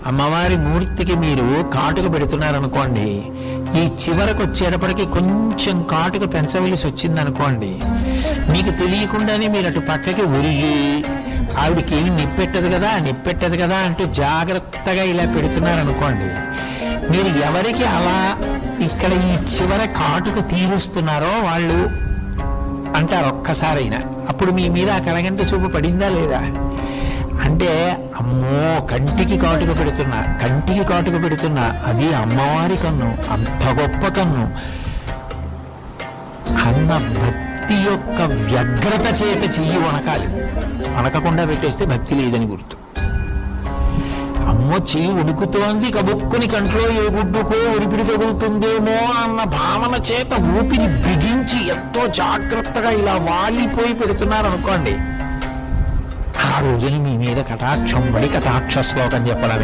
అమ్మవారి మూర్తికి మీరు కాటుక పెడుతున్నారనుకోండి, ఈ చివరకు వచ్చేటప్పటికి కొంచెం కాటుక పెంచవలసి వచ్చిందనుకోండి, మీకు తెలియకుండానే మీరు అటు పక్కకి ఒరిగి ఆవిడికి ఏమి నిప్పెట్టదు కదా అంటూ జాగ్రత్తగా ఇలా పెడుతున్నారనుకోండి, మీరు ఎవరికి అలా ఇక్కడ ఈ చివర కాటుక తీరుస్తున్నారో వాళ్ళు అంటారు ఒక్కసారైనా. అప్పుడు మీ మీద ఆ కలగంటి చూపు పడిందా లేదా అంటే, అమ్మో కంటికి కాటుక పెడుతున్నా అది అమ్మవారి కన్ను, అంత గొప్ప కన్ను అన్న భక్తి యొక్క వ్యగ్రత చేత చెయ్యి వణకాలి. వణకకుండా పెట్టేస్తే భక్తి లేదని గుర్తు. అమ్మో చెయ్యి ఉడుకుతోంది, కబుక్కుని కంట్లో ఏ గుడ్డుకో ఉరిపిడి తగులుతుందేమో అన్న భావన చేత ఊపిరి బిగించి ఎంతో జాగ్రత్తగా ఇలా వాలిపోయి పెడుతున్నారనుకోండి, ఆ రోజుని మీ మీద కటాక్షం పడి కటాక్ష శ్లోకం చెప్పడానికి